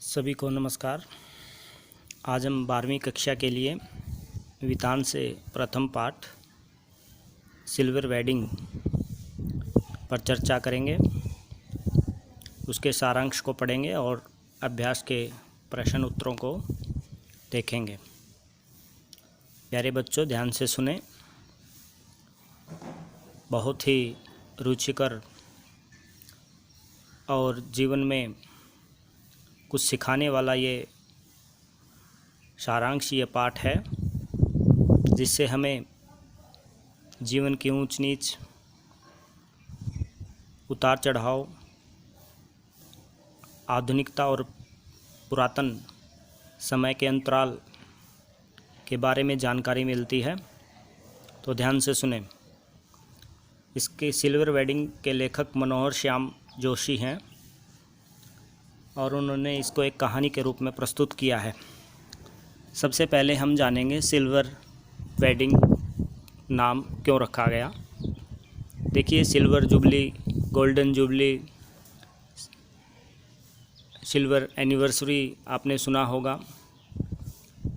सभी को नमस्कार। आज हम 12वीं कक्षा के लिए विधान से प्रथम पाठ सिल्वर वेडिंग पर चर्चा करेंगे। उसके सारांश को पढ़ेंगे और अभ्यास के प्रश्न उत्तरों को देखेंगे। प्यारे बच्चों, ध्यान से सुने। बहुत ही रुचिकर और जीवन में कुछ सिखाने वाला ये सारांश, ये पाठ है, जिससे हमें जीवन की ऊंच नीच, उतार चढ़ाव, आधुनिकता और पुरातन समय के अंतराल के बारे में जानकारी मिलती है। तो ध्यान से सुने। इसके सिल्वर वेडिंग के लेखक मनोहर श्याम जोशी हैं और उन्होंने इसको एक कहानी के रूप में प्रस्तुत किया है। सबसे पहले हम जानेंगे सिल्वर वेडिंग नाम क्यों रखा गया। देखिए, silver jubilee, golden jubilee, silver anniversary आपने सुना होगा,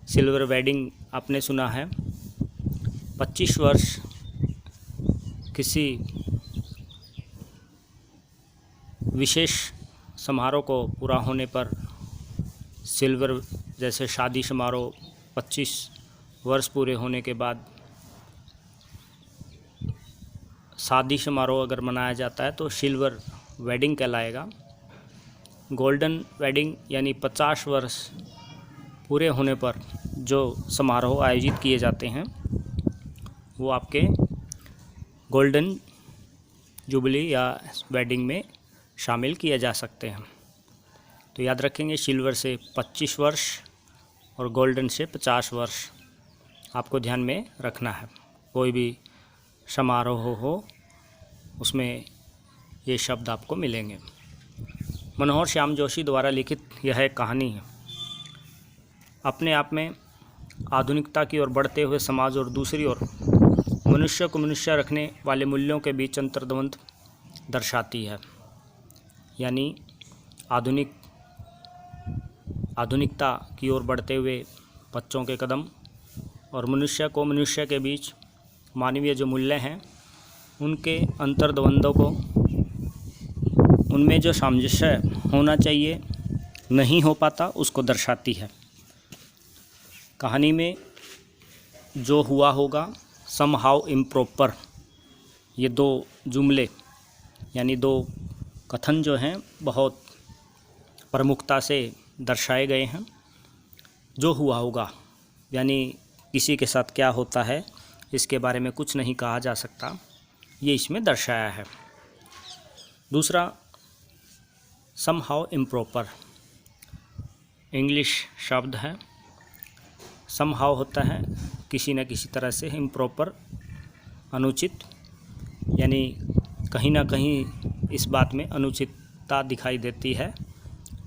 सिल्वर वेडिंग आपने सुना है। 25 वर्ष किसी विशेष समारोह को पूरा होने पर, सिल्वर जैसे शादी समारोह 25 वर्ष पूरे होने के बाद शादी समारोह अगर मनाया जाता है तो सिल्वर वेडिंग कहलाएगा। गोल्डन वेडिंग यानी 50 वर्ष पूरे होने पर जो समारोह आयोजित किए जाते हैं वो आपके गोल्डन जुबली या वेडिंग में शामिल किए जा सकते हैं। तो याद रखेंगे, सिल्वर से 25 वर्ष और गोल्डन से 50 वर्ष आपको ध्यान में रखना है। कोई भी समारोह हो उसमें ये शब्द आपको मिलेंगे। मनोहर श्याम जोशी द्वारा लिखित यह एक कहानी है। अपने आप में आधुनिकता की ओर बढ़ते हुए समाज और दूसरी ओर मनुष्य को मनुष्य रखने वाले मूल्यों के बीच अंतर्द्वंद दर्शाती है। यानी आधुनिकता की ओर बढ़ते हुए बच्चों के कदम और मनुष्य को मनुष्य के बीच मानवीय जो मूल्य हैं उनके अंतर्द्वंदों को, उनमें जो सामंजस्य होना चाहिए नहीं हो पाता, उसको दर्शाती है। कहानी में जो हुआ होगा, समहाउ इम्प्रॉपर, ये दो जुमले यानी दो कथन जो हैं बहुत प्रमुखता से दर्शाए गए हैं। जो हुआ होगा यानी किसी के साथ क्या होता है इसके बारे में कुछ नहीं कहा जा सकता, ये इसमें दर्शाया है। दूसरा, समहाउ इम्प्रॉपर इंग्लिश शब्द है। समहाउ होता है किसी न किसी तरह से, इम्प्रॉपर अनुचित, यानी कहीं ना कहीं इस बात में अनुचितता दिखाई देती है,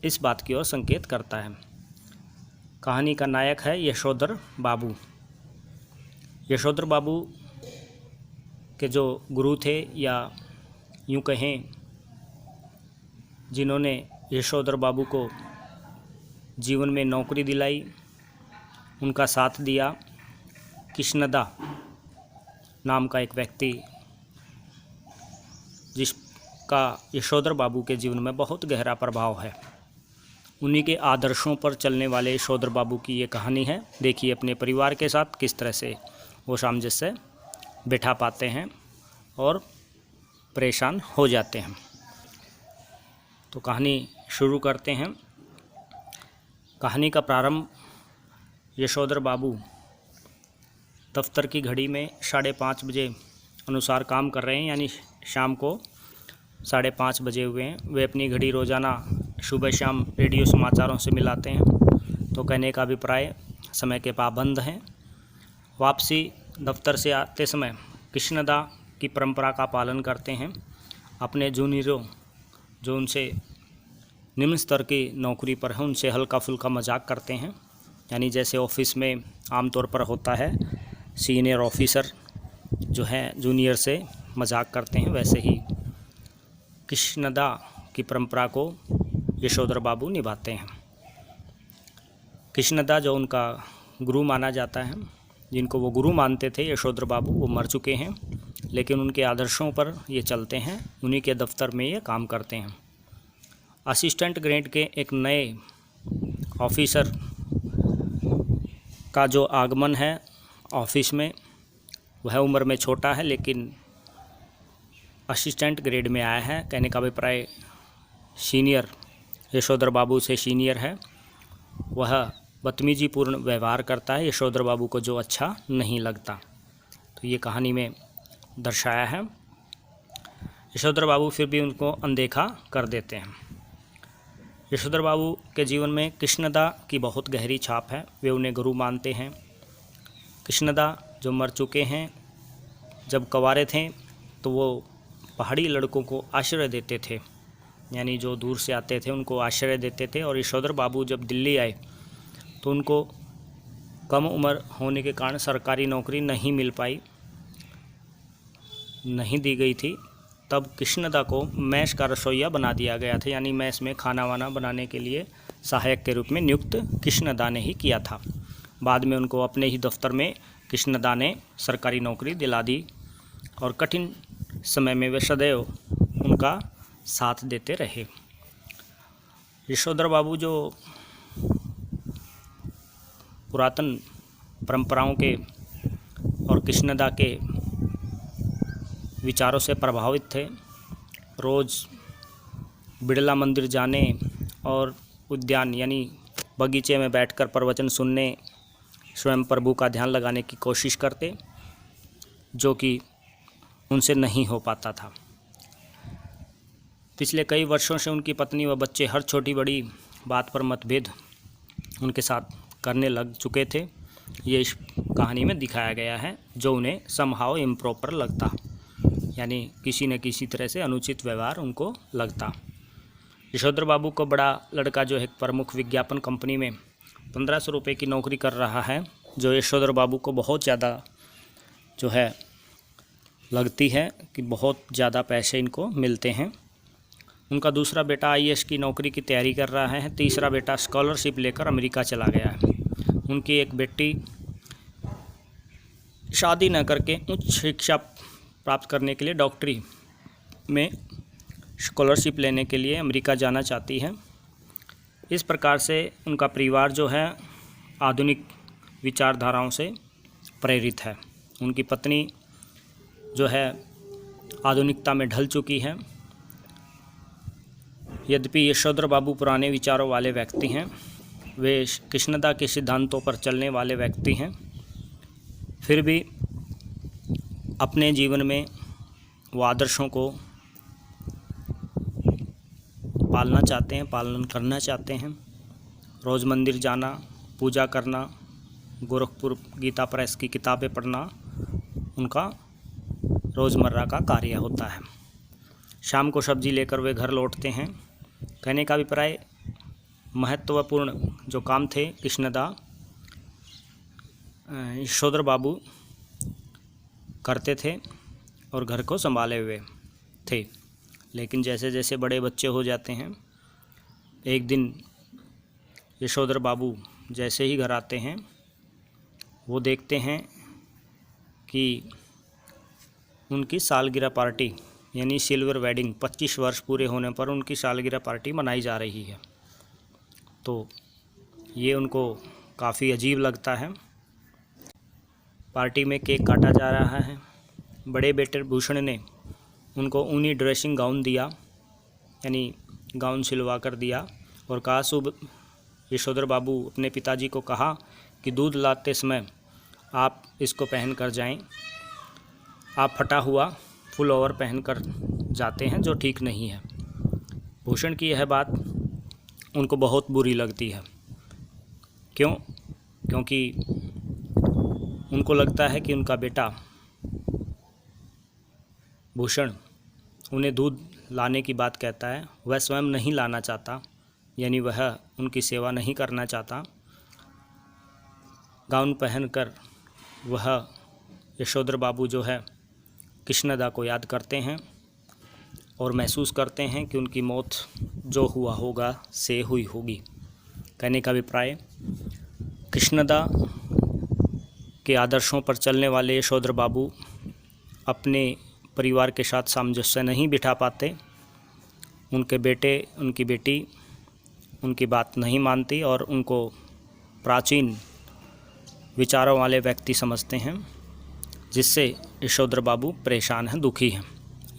इस बात की ओर संकेत करता है। कहानी का नायक है यशोधर बाबू। यशोधर बाबू के जो गुरु थे, या यूँ कहें जिन्होंने यशोधर बाबू को जीवन में नौकरी दिलाई, उनका साथ दिया, कृष्णदा नाम का एक व्यक्ति, जिसका यशोधर बाबू के जीवन में बहुत गहरा प्रभाव है। उन्हीं के आदर्शों पर चलने वाले यशोधर बाबू की ये कहानी है। देखिए अपने परिवार के साथ किस तरह से वो सामंजस्य बिठा पाते हैं और परेशान हो जाते हैं। तो कहानी शुरू करते हैं। कहानी का प्रारंभ, यशोधर बाबू दफ्तर की घड़ी में 5:30 बजे अनुसार काम कर रहे हैं, यानी शाम को 5:30 बजे हुए हैं। वे अपनी घड़ी रोज़ाना सुबह शाम रेडियो समाचारों से मिलाते हैं। तो कहने का अभिप्राय समय के पाबंद हैं। वापसी दफ्तर से आते समय कृष्णदा की परंपरा का पालन करते हैं। अपने जूनियरों जो उनसे निम्न स्तर की नौकरी पर हैं उनसे हल्का फुल्का मजाक करते हैं। यानी जैसे ऑफिस में आमतौर पर होता है, सीनियर ऑफिसर जो हैं जूनियर से मजाक करते हैं, वैसे ही कृष्णदा की परंपरा को यशोधर बाबू निभाते हैं। कृष्णदा जो उनका गुरु माना जाता है, जिनको वो गुरु मानते थे यशोधर बाबू, वो मर चुके हैं, लेकिन उनके आदर्शों पर ये चलते हैं, उन्हीं के दफ्तर में ये काम करते हैं। असिस्टेंट ग्रेड के एक नए ऑफिसर का जो आगमन है ऑफिस में, वह उम्र में छोटा है लेकिन असिस्टेंट ग्रेड में आया है। कहने का अभिप्राय सीनियर, यशोधर बाबू से सीनियर है। वह बदतमीजीपूर्ण व्यवहार करता है यशोधर बाबू को, जो अच्छा नहीं लगता। तो ये कहानी में दर्शाया है। यशोधर बाबू फिर भी उनको अनदेखा कर देते हैं। यशोधर बाबू के जीवन में कृष्णदा की बहुत गहरी छाप है, वे उन्हें गुरु मानते हैं। कृष्णदा जो मर चुके हैं, जब कवारे थे तो वो पहाड़ी लड़कों को आश्रय देते थे, यानी जो दूर से आते थे उनको आश्रय देते थे। और यशोधर बाबू जब दिल्ली आए तो उनको कम उम्र होने के कारण सरकारी नौकरी नहीं मिल पाई, नहीं दी गई थी। तब कृष्णदा को मैस का रसोइया बना दिया गया था, यानी मैस में खाना वाना बनाने के लिए सहायक के रूप में नियुक्त कृष्णदा ने ही किया था। बाद में उनको अपने ही दफ्तर में कृष्णदा ने सरकारी नौकरी दिला दी और कठिन समय में वे सदैव उनका साथ देते रहे। यशोधर बाबू जो पुरातन परंपराओं के और कृष्णदा के विचारों से प्रभावित थे। रोज़ बिड़ला मंदिर जाने और उद्यान यानी बगीचे में बैठकर प्रवचन सुनने, स्वयं प्रभु का ध्यान लगाने की कोशिश करते, जो कि उनसे नहीं हो पाता था। पिछले कई वर्षों से उनकी पत्नी व बच्चे हर छोटी बड़ी बात पर मतभेद उनके साथ करने लग चुके थे। ये इस कहानी में दिखाया गया है, जो उन्हें समहाउ इम्प्रॉपर लगता, यानी किसी न किसी तरह से अनुचित व्यवहार उनको लगता। यशोधर बाबू को बड़ा लड़का जो है प्रमुख विज्ञापन कंपनी में 1500 रुपये की नौकरी कर रहा है, जो यशोधर बाबू को बहुत ज़्यादा जो है लगती है कि बहुत ज़्यादा पैसे इनको मिलते हैं। उनका दूसरा बेटा IAS की नौकरी की तैयारी कर रहा है। तीसरा बेटा स्कॉलरशिप लेकर अमेरिका चला गया है। उनकी एक बेटी शादी न करके उच्च शिक्षा प्राप्त करने के लिए डॉक्टरी में स्कॉलरशिप लेने के लिए अमेरिका जाना चाहती है। इस प्रकार से उनका परिवार जो है आधुनिक विचारधाराओं से प्रेरित है। उनकी पत्नी जो है आधुनिकता में ढल चुकी है। यद्यपि यशोधर बाबू पुराने विचारों वाले व्यक्ति हैं, वे कृष्णदा के सिद्धांतों पर चलने वाले व्यक्ति हैं, फिर भी अपने जीवन में वो आदर्शों को पालना चाहते हैं, पालन करना चाहते हैं। रोज़ मंदिर जाना, पूजा करना, गोरखपुर गीता प्रेस की किताबें पढ़ना उनका रोज़मर्रा का कार्य होता है। शाम को सब्जी लेकर वे घर लौटते हैं। कहने का अभिप्राय महत्वपूर्ण जो काम थे कृष्णदा यशोधर बाबू करते थे और घर को संभाले हुए थे। लेकिन जैसे जैसे बड़े बच्चे हो जाते हैं, एक दिन यशोधर बाबू जैसे ही घर आते हैं, वो देखते हैं कि उनकी सालगिरह पार्टी यानी सिल्वर वेडिंग 25 वर्ष पूरे होने पर उनकी सालगिरह पार्टी मनाई जा रही है। तो ये उनको काफ़ी अजीब लगता है। पार्टी में केक काटा जा रहा है। बड़े बेटे भूषण ने उनको ऊनी ड्रेसिंग गाउन दिया, यानी गाउन सिलवा कर दिया और कहा, शुभ यशोधर बाबू अपने पिताजी को कहा कि दूध लाते समय आप इसको पहन कर जाएं। आप फटा हुआ फुल ओवर पहन कर जाते हैं, जो ठीक नहीं है। भूषण की यह बात उनको बहुत बुरी लगती है। क्यों? क्योंकि उनको लगता है कि उनका बेटा भूषण उन्हें दूध लाने की बात कहता है, वह स्वयं नहीं लाना चाहता, यानी वह उनकी सेवा नहीं करना चाहता। गाउन पहनकर वह यशोधर बाबू जो है कृष्णदा को याद करते हैं और महसूस करते हैं कि उनकी मौत जो हुआ होगा से हुई होगी। कहने का अभिप्राय कृष्णदा के आदर्शों पर चलने वाले यशोधर बाबू अपने परिवार के साथ सामंजस्य नहीं बिठा पाते। उनके बेटे, उनकी बेटी उनकी बात नहीं मानती और उनको प्राचीन विचारों वाले व्यक्ति समझते हैं, जिससे यशोधर बाबू परेशान हैं, दुखी हैं।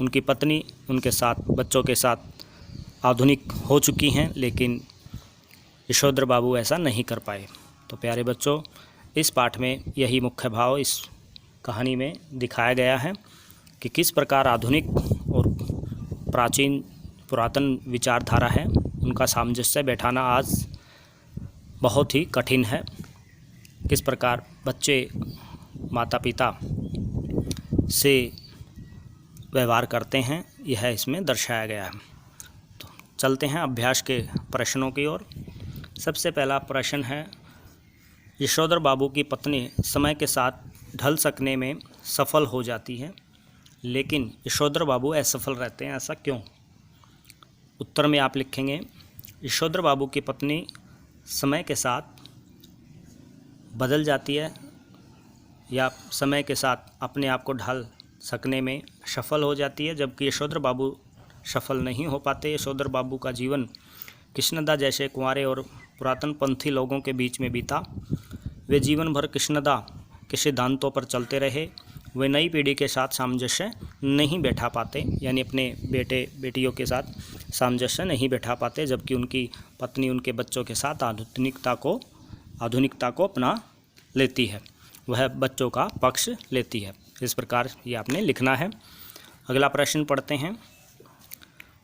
उनकी पत्नी उनके साथ, बच्चों के साथ आधुनिक हो चुकी हैं, लेकिन यशोधर बाबू ऐसा नहीं कर पाए। तो प्यारे बच्चों, इस पाठ में यही मुख्य भाव इस कहानी में दिखाया गया है कि किस प्रकार आधुनिक और पुरातन विचारधारा है, उनका सामंजस्य बैठाना आज बहुत ही कठिन है। किस प्रकार बच्चे माता पिता से व्यवहार करते हैं, यह इसमें दर्शाया गया है। तो चलते हैं अभ्यास के प्रश्नों की ओर। सबसे पहला प्रश्न है, यशोधर बाबू की पत्नी समय के साथ ढल सकने में सफल हो जाती है, लेकिन यशोधर बाबू असफल रहते हैं, ऐसा क्यों? उत्तर में आप लिखेंगे, यशोधर बाबू की पत्नी समय के साथ बदल जाती है या समय के साथ अपने आप को ढाल सकने में सफल हो जाती है, जबकि यशोधर बाबू सफल नहीं हो पाते। यशोधर बाबू का जीवन कृष्णदा जैसे कुंवारे और पुरातन पंथी लोगों के बीच में बीता। वे जीवन भर कृष्णदा के सिद्धांतों पर चलते रहे। वे नई पीढ़ी के साथ सामंजस्य नहीं बैठा पाते, यानी अपने बेटे बेटियों के साथ सामंजस्य नहीं बैठा पाते, जबकि उनकी पत्नी उनके बच्चों के साथ आधुनिकता को अपना लेती है, वह बच्चों का पक्ष लेती है। इस प्रकार ये आपने लिखना है। अगला प्रश्न पढ़ते हैं।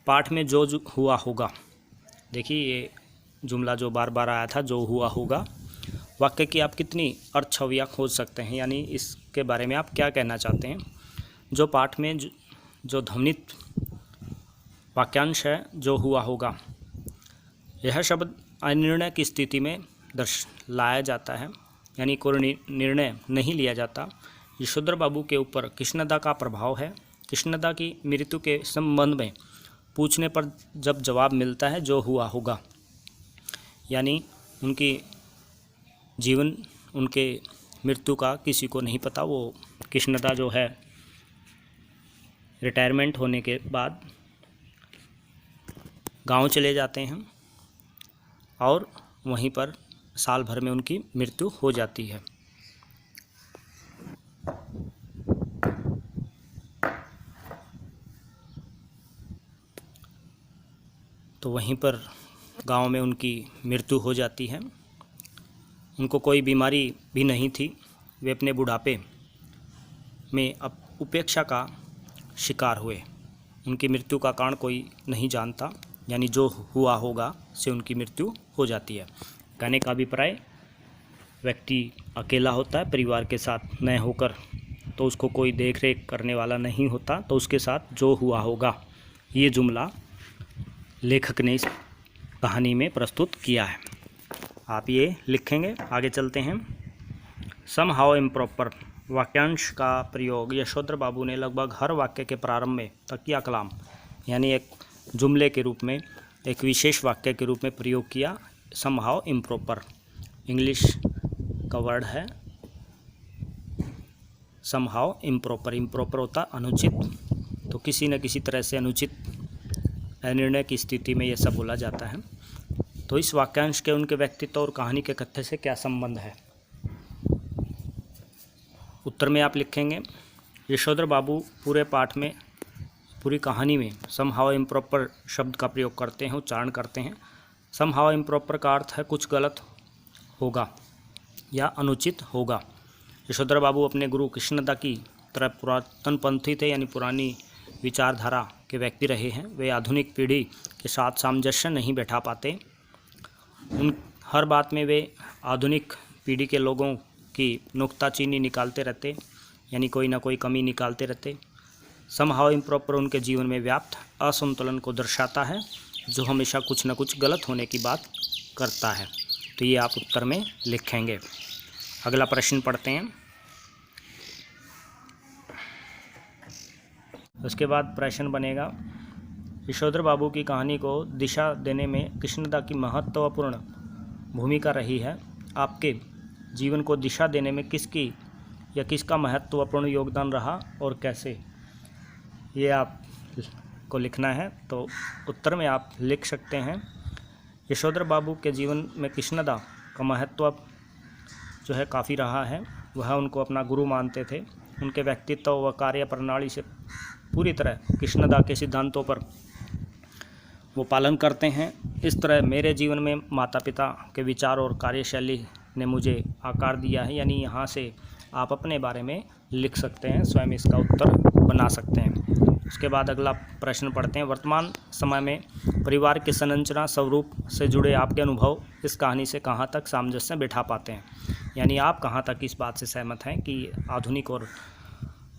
पाठ में जो हुआ होगा, देखिए ये जुमला जो बार बार आया था, जो हुआ होगा, वाक्य की आप कितनी अर्थ छवियाँ खोज सकते हैं, यानी इसके बारे में आप क्या कहना चाहते हैं। जो पाठ में जो ध्वनित वाक्यांश है, जो हुआ होगा, यह शब्द अनिर्णय की स्थिति में लाया जाता है, यानी कोई निर्णय नहीं लिया जाता। यशोधर बाबू के ऊपर कृष्णदा का प्रभाव है। कृष्णदा की मृत्यु के संबंध में पूछने पर जब जवाब मिलता है जो हुआ होगा, यानी उनकी जीवन, उनके मृत्यु का किसी को नहीं पता। वो कृष्णदा जो है रिटायरमेंट होने के बाद गांव चले जाते हैं और वहीं पर साल भर में उनकी मृत्यु हो जाती है। तो वहीं पर गांव में उनकी मृत्यु हो जाती है। उनको कोई बीमारी भी नहीं थी। वे अपने बुढ़ापे में अब उपेक्षा का शिकार हुए। उनकी मृत्यु का कारण कोई नहीं जानता, यानी जो हुआ होगा से उनकी मृत्यु हो जाती है। कहने का अभिप्राय, व्यक्ति अकेला होता है परिवार के साथ न होकर, तो उसको कोई देख रेख करने वाला नहीं होता, तो उसके साथ जो हुआ होगा, ये जुमला लेखक ने इस कहानी में प्रस्तुत किया है। आप ये लिखेंगे। आगे चलते हैं। सम हाउ इम्प्रॉपर वाक्यांश का प्रयोग यशोधर बाबू ने लगभग हर वाक्य के प्रारंभ में तकिया कलाम, यानी एक जुमले के रूप में, एक विशेष वाक्य के रूप में प्रयोग किया। सम हाउ इम्प्रॉपर इंग्लिश का वर्ड है। सम हाउ इम्प्रॉपर, इम्प्रॉपर होता अनुचित, तो किसी न किसी तरह से अनुचित अनिर्णय की स्थिति में यह सब बोला जाता है। तो इस वाक्यांश के उनके व्यक्तित्व और कहानी के कथ्य से क्या संबंध है? उत्तर में आप लिखेंगे, यशोधर बाबू पूरे पाठ में, पूरी कहानी में सम हाउ इम्प्रॉपर शब्द का प्रयोग करते हैं, उच्चारण करते हैं। सम हाउ इम्प्रॉपर का अर्थ है कुछ गलत होगा या अनुचित होगा। यशोधर बाबू अपने गुरु कृष्णदा की तरह पुरातन पंथी थे, यानी पुरानी विचारधारा के व्यक्ति रहे हैं। वे आधुनिक पीढ़ी के साथ सामंजस्य नहीं बैठा पाते। उन हर बात में वे आधुनिक पीढ़ी के लोगों की नुक्ताचीनी निकालते रहते, यानी कोई ना कोई कमी निकालते रहते। सम हाउ इम्प्रॉपर उनके जीवन में व्याप्त असंतुलन को दर्शाता है, जो हमेशा कुछ न कुछ गलत होने की बात करता है। तो ये आप उत्तर में लिखेंगे। अगला प्रश्न पढ़ते हैं। उसके बाद प्रश्न बनेगा, यशोधर बाबू की कहानी को दिशा देने में कृष्णदा की महत्वपूर्ण भूमिका रही है। आपके जीवन को दिशा देने में किसकी या किसका महत्वपूर्ण योगदान रहा और कैसे, ये आप को लिखना है। तो उत्तर में आप लिख सकते हैं, यशोधर बाबू के जीवन में कृष्णदा का महत्व जो है काफ़ी रहा है। वह उनको अपना गुरु मानते थे। उनके व्यक्तित्व व कार्य प्रणाली से पूरी तरह कृष्णदा के सिद्धांतों पर वो पालन करते हैं। इस तरह मेरे जीवन में माता पिता के विचार और कार्यशैली ने मुझे आकार दिया है। यानी यहाँ से आप अपने बारे में लिख सकते हैं, स्वयं इसका उत्तर बना सकते हैं। उसके बाद अगला प्रश्न पढ़ते हैं। वर्तमान समय में परिवार के संरचना स्वरूप से जुड़े आपके अनुभव इस कहानी से कहाँ तक सामंजस्य बिठा पाते हैं। यानी आप कहाँ तक इस बात से सहमत हैं कि आधुनिक और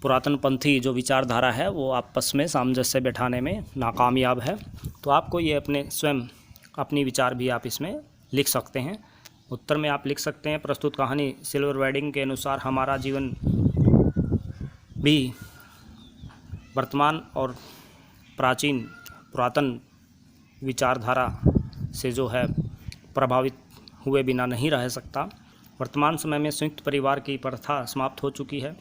पुरातन पंथी जो विचारधारा है वो आपस में सामंजस्य बिठाने में नाकामयाब है। तो आपको ये अपने स्वयं अपनी विचार भी आप इसमें लिख सकते हैं। उत्तर में आप लिख सकते हैं, प्रस्तुत कहानी सिल्वर वेडिंग के अनुसार हमारा जीवन भी वर्तमान और पुरातन विचारधारा से जो है प्रभावित हुए बिना नहीं रह सकता। वर्तमान समय में संयुक्त परिवार की प्रथा समाप्त हो चुकी है।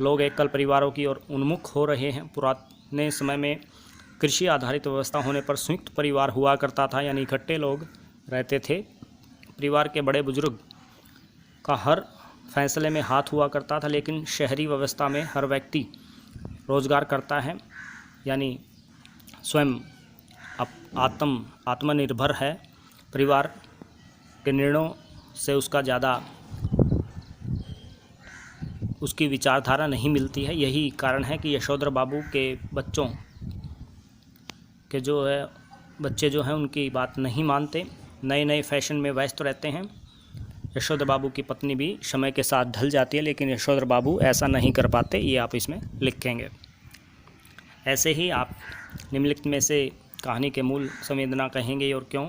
लोग एकल परिवारों की ओर उन्मुख हो रहे हैं। पुराने समय में कृषि आधारित व्यवस्था होने पर संयुक्त परिवार हुआ करता था, यानी इकट्ठे लोग रहते थे। परिवार के बड़े बुजुर्ग का हर फैसले में हाथ हुआ करता था। लेकिन शहरी व्यवस्था में हर व्यक्ति रोजगार करता है, यानी स्वयं आत्मनिर्भर है। परिवार के निर्णयों से उसका ज़्यादा उसकी विचारधारा नहीं मिलती है। यही कारण है कि यशोधर बाबू के बच्चे जो हैं उनकी बात नहीं मानते, नए नए फैशन में व्यस्त रहते हैं। यशोधर बाबू की पत्नी भी समय के साथ ढल जाती है, लेकिन यशोधर बाबू ऐसा नहीं कर पाते, ये आप इसमें लिखेंगे। ऐसे ही आप निम्नलिखित में से कहानी के मूल संवेदना कहेंगे और क्यों।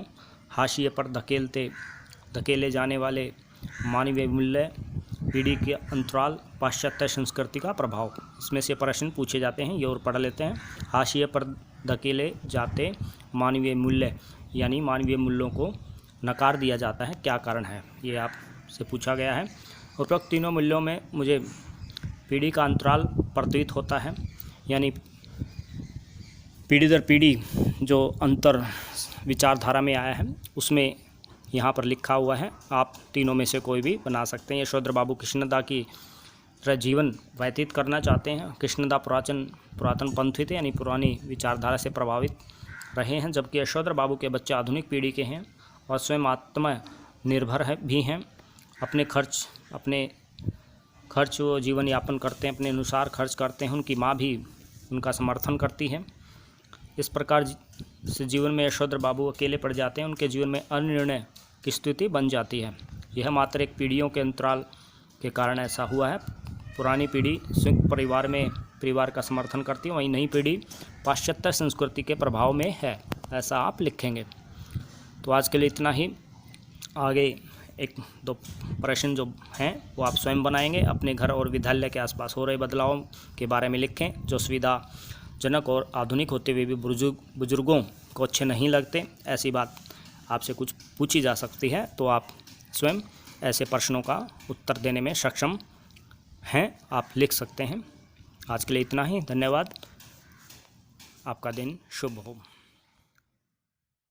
हाशिए पर धकेले जाने वाले मानवीय मूल्य, पीढ़ी के अंतराल, पाश्चात्य संस्कृति का प्रभाव, इसमें से प्रश्न पूछे जाते हैं, ये और पढ़ लेते हैं। हाशिए पर धकेले जाते मानवीय मूल्य, यानी मानवीय मूल्यों को नकार दिया जाता है, क्या कारण है, ये आपसे पूछा गया है। उपरोक्त तीनों मूल्यों में मुझे पीढ़ी का अंतराल प्रतीत होता है, यानी पीढ़ी दर पीढ़ी जो अंतर विचारधारा में आया है उसमें यहाँ पर लिखा हुआ है। आप तीनों में से कोई भी बना सकते हैं। यशोधर बाबू कृष्णदा की तरह जीवन व्यतीत करना चाहते हैं। कृष्णदा पुरातन पंथी थे, यानी पुरानी विचारधारा से प्रभावित रहे हैं, जबकि यशोधर बाबू के बच्चे आधुनिक पीढ़ी के हैं और स्वयं आत्मनिर्भर भी हैं। अपने खर्च वो जीवन यापन करते हैं, अपने अनुसार खर्च करते हैं। उनकी माँ भी उनका समर्थन करती है। इस प्रकार से जीवन में यशोधर बाबू अकेले पड़ जाते हैं। उनके जीवन में अनिर्णय की स्थिति बन जाती है। यह मात्र एक पीढ़ियों के अंतराल के कारण ऐसा हुआ है। पुरानी पीढ़ी संयुक्त परिवार का समर्थन करती है, वहीं नई पीढ़ी पाश्चात्य संस्कृति के प्रभाव में है, ऐसा आप लिखेंगे। तो आज के लिए इतना ही। आगे एक दो प्रश्न जो हैं वो आप स्वयं बनाएंगे। अपने घर और विद्यालय के आसपास हो रहे बदलावों के बारे में लिखें जो सुविधाजनक और आधुनिक होते हुए भी बुजुर्गों को अच्छे नहीं लगते। ऐसी बात आपसे कुछ पूछी जा सकती है, तो आप स्वयं ऐसे प्रश्नों का उत्तर देने में सक्षम हैं, आप लिख सकते हैं। आज के लिए इतना ही। धन्यवाद। आपका दिन शुभ हो।